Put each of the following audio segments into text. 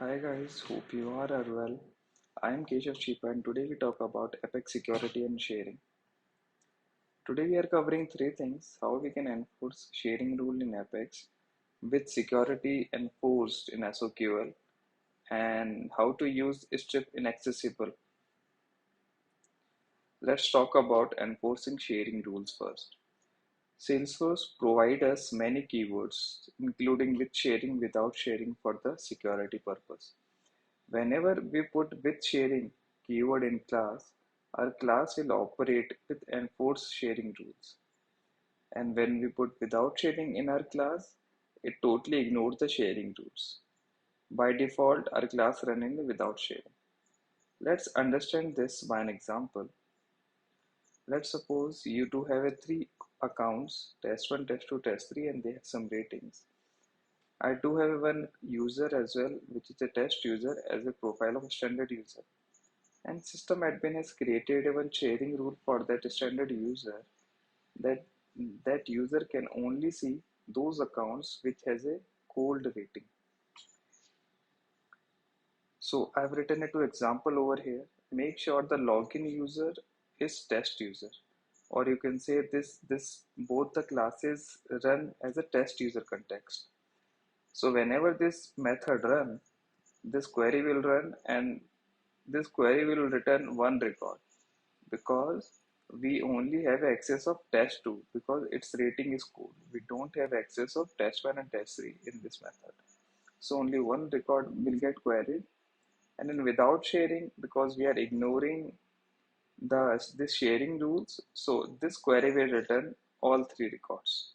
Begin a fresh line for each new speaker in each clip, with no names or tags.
Hi guys, hope you all are well. I am Keshav Kishore and today we talk about Apex security and sharing. Today we are covering three things: how we can enforce sharing rule in Apex with security enforced in SOQL, and how to use strip inaccessible. Let's talk about enforcing sharing rules first. Salesforce provides us many keywords, including with sharing, without sharing for the security purpose. Whenever we put with sharing keyword in class, our class will operate with enforced sharing rules. And when we put without sharing in our class, it totally ignores the sharing rules. By default, our class running without sharing. Let's understand this by an example. Let's suppose you do have three accounts, test1, test2, test3, and they have some ratings. I do have one user as well, which is a test user as a profile of a standard user. And system admin has created a one sharing rule for that standard user that that user can only see those accounts which has a cold rating. So I've written a two example over here. Make sure the login user is test user, or you can say this both the classes run as a test user context. So whenever this method run, this query will run and this query will return one record because we only have access of test 2 because its rating is cold. We don't have access of test 1 and test 3 in this method. So only one record will get queried, and then without sharing, because we are ignoring this sharing rules, so this query will return all three records.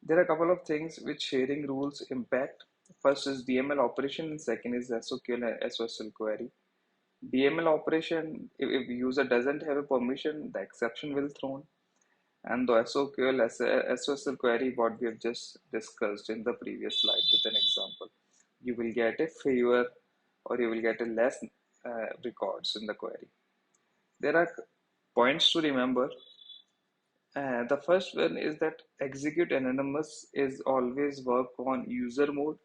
There are a couple of things which sharing rules impact. First is DML operation, and second is SOQL and SOSL query. DML operation, if user doesn't have a permission, the exception will thrown. And the SOQL SOSL query, what we have just discussed in the previous slide with an example, you will get a fewer or you will get a less records in the query. There are points to remember. The first one is that execute anonymous is always work on user mode,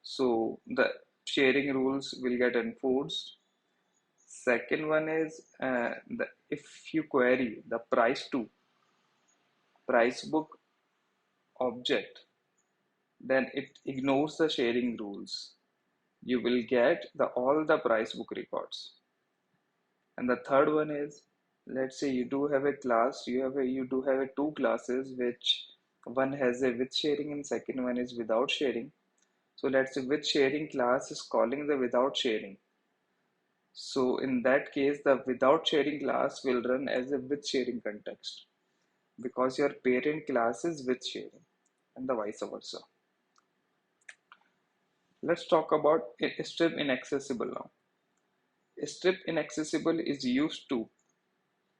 so the sharing rules will get enforced. Second one is if you query the price book object, then it ignores the sharing rules. You will get all the price book records. And the third one is, let's say you do have a class, you do have a two classes which one has a with sharing and second one is without sharing. So let's say with sharing class is calling the without sharing. So in that case, the without sharing class will run as a with sharing context because your parent class is with sharing and the vice versa. Let's talk about strip inaccessible now. Strip inaccessible is used to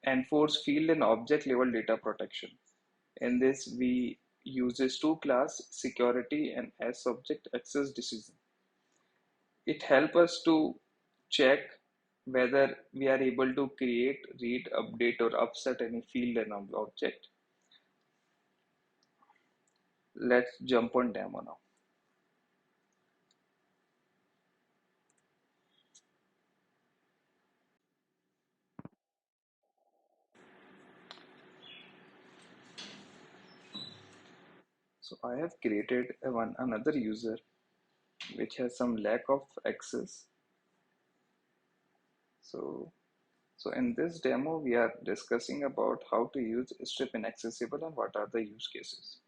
enforce field and object level data protection. In this, we uses two class security and as subject access decision. It helps us to check whether we are able to create, read, update, or upset any field and object. Let's jump on demo now. So I have created another user which has some lack of access. So, so in this demo, we are discussing about how to use strip inaccessible and what are the use cases.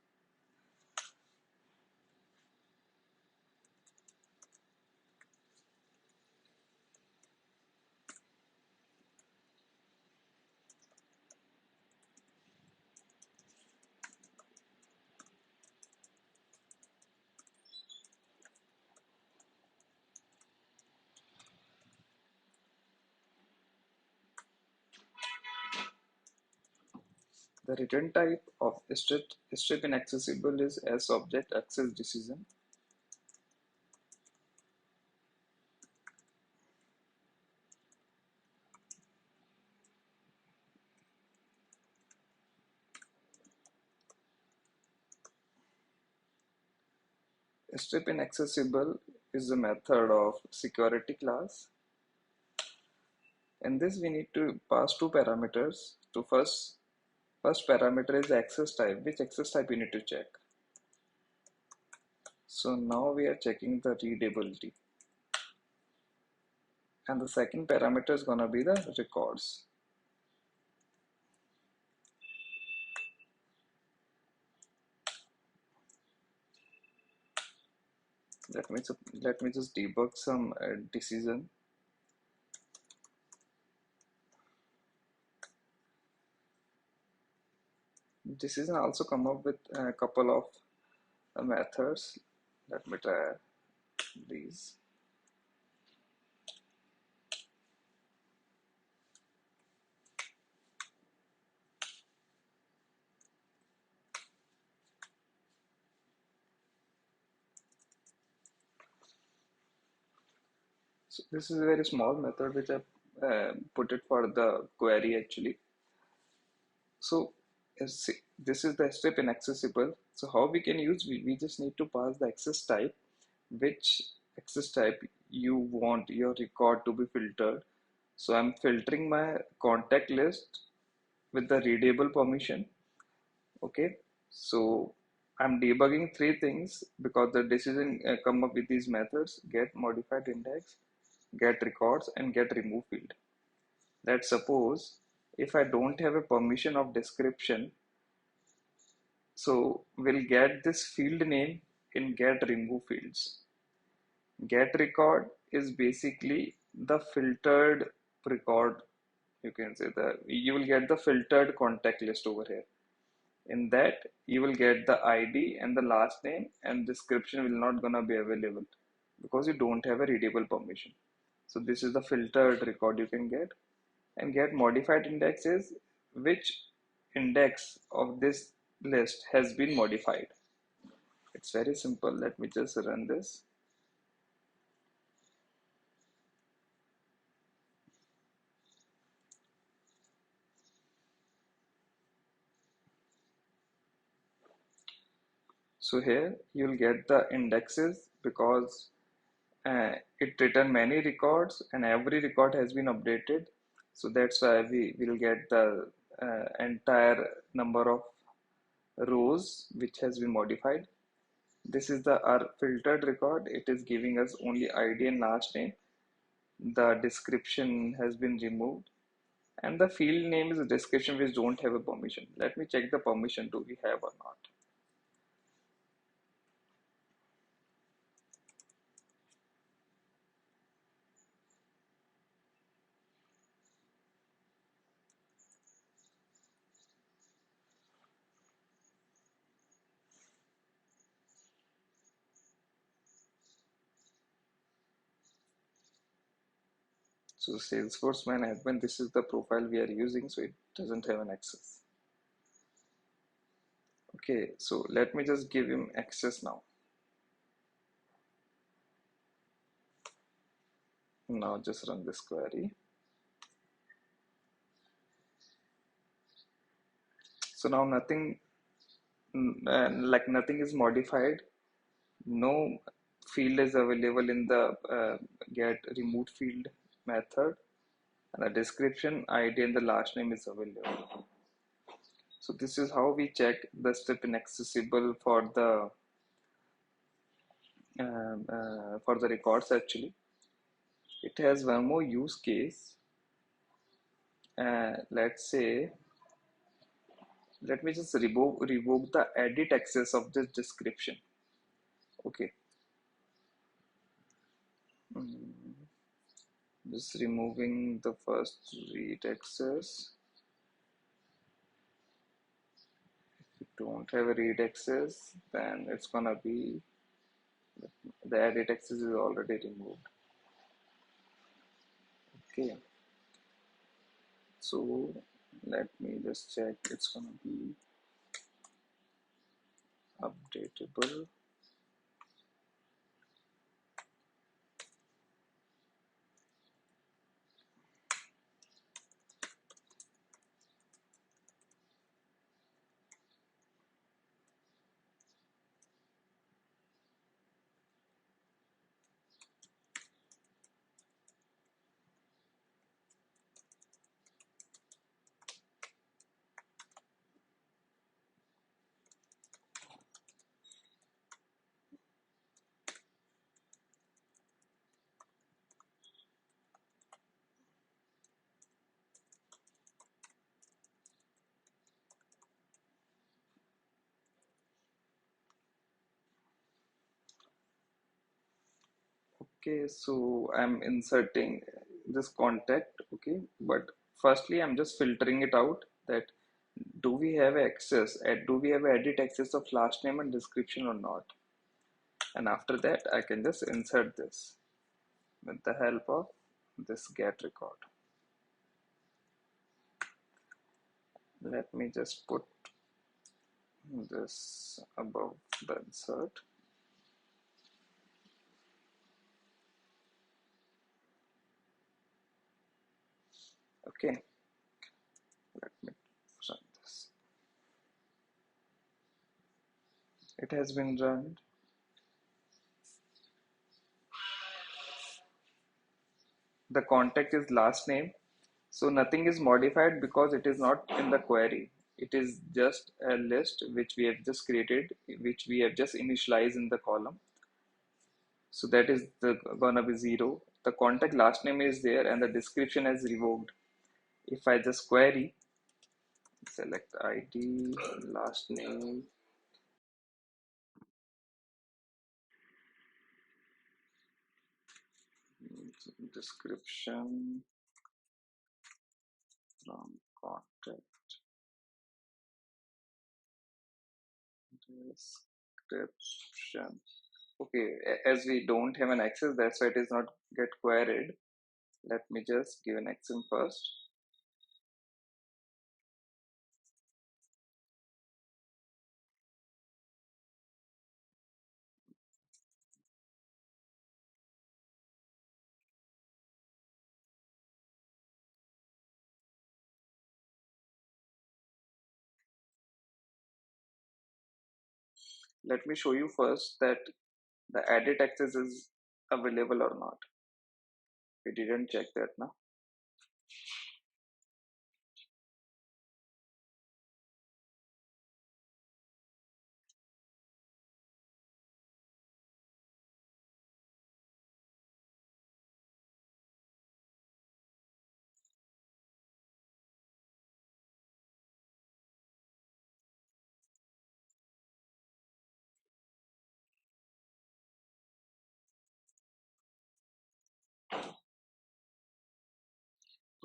The return type of strip inaccessible is as object access decision. stripInaccessible is a method of security class. In this we need to pass two parameters. To first parameter is access type. Which access type you need to check? So now we are checking the readability. And the second parameter is gonna be the records. Let me just debug some decision. Decision also come up with a couple of methods. Let me try these. So this is a very small method which I put it for the query actually. So this is the step inaccessible. So how we can use, we just need to pass the access type, which access type you want your record to be filtered. So I'm filtering my contact list with the readable permission. Okay, so I'm debugging three things because the decision come up with these methods: get modified index, get records, and get remove field. Let's suppose if I don't have a permission of description, so we'll get this field name in get remove fields. Get record is basically the filtered record. You can say that you will get the filtered contact list over here. In that you will get the ID and the last name, and description will not gonna be available because you don't have a readable permission. So this is the filtered record you can get. And get modified index is which index of this list has been modified. It's very simple. Let me just run this. So here you'll get the indexes because it return many records and every record has been updated. So that's why we will get the entire number of rows which has been modified. This is the our filtered record. It is giving us only ID and last name. The description has been removed, and the field name is a description which don't have a permission. Let me check the permission, do we have or not. So Salesforce man admin, this is the profile we are using, so it doesn't have an access. Okay, so let me just give him access now. Now just run this query. So now nothing, like nothing is modified. No field is available in the get removed field method, and the description, ID, and the last name is available. So this is how we check the step inaccessible for the records. Actually, it has one more use case. Let's say, let me just revoke the edit access of this description. Okay, just removing the first read access. If you don't have a read access, then it's gonna be the edit access is already removed. Okay, so let me just check. It's gonna be updatable. Okay, so I'm inserting this contact, okay, but firstly I'm just filtering it out that do we have access, do we have edit access of last name and description or not? And after that I can just insert this with the help of this get record. Let me just put this above the insert. Okay, let me run this. It has been run. The contact is last name, so nothing is modified because it is not in the query. It is just a list which we have just created, which we have just initialized in the column. So that is gonna be 0. The contact last name is there and the description is revoked. If I just query, select ID, last name, description from contact, description. Okay, as we don't have an access, that's why it is not get queried. Let me just give an action first. Let me show you first that the edit access is available or not. We didn't check that now.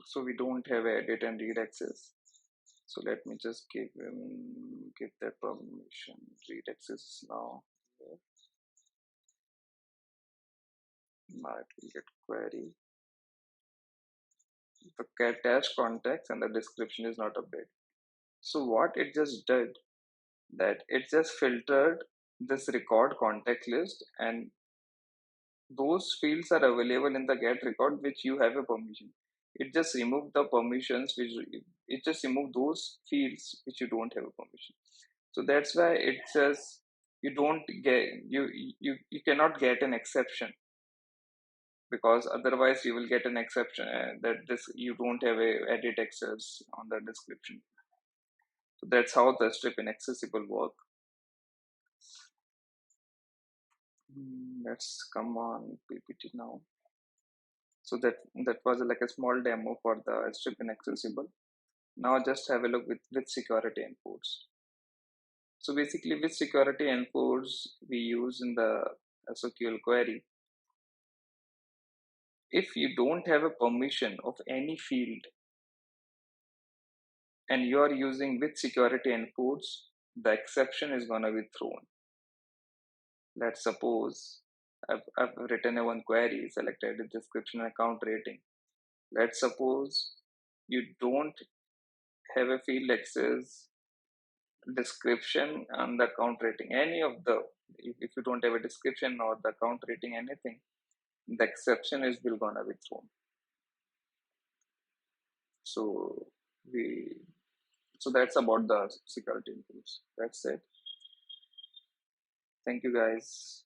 So we don't have edit and read access. So let me just give that permission. Read access now. Now it will get query. The cache context and the description is not updated. So what it just did, that it just filtered this record contact list, and those fields are available in the get record which you have a permission. It just removed the permissions which it just removed those fields which you don't have a permission. So that's why it says you don't get you cannot get an exception, because otherwise you will get an exception that this you don't have a edit access on the description. So that's how the strip inaccessible work. Let's come on PPT now. So that was like a small demo for the strip inaccessible. Now just have a look with security encodes. So basically with security encodes we use in the SOQL query. If you don't have a permission of any field and you are using with security encodes, the exception is gonna be thrown. Let's suppose I've written a one query, selected the description account rating. Let's suppose you don't have a field access, description, and the account rating. Any of the, if you don't have a description or the account rating, anything, the exception is will gonna be thrown. So we so that's about the security tools. That's it. Thank you guys.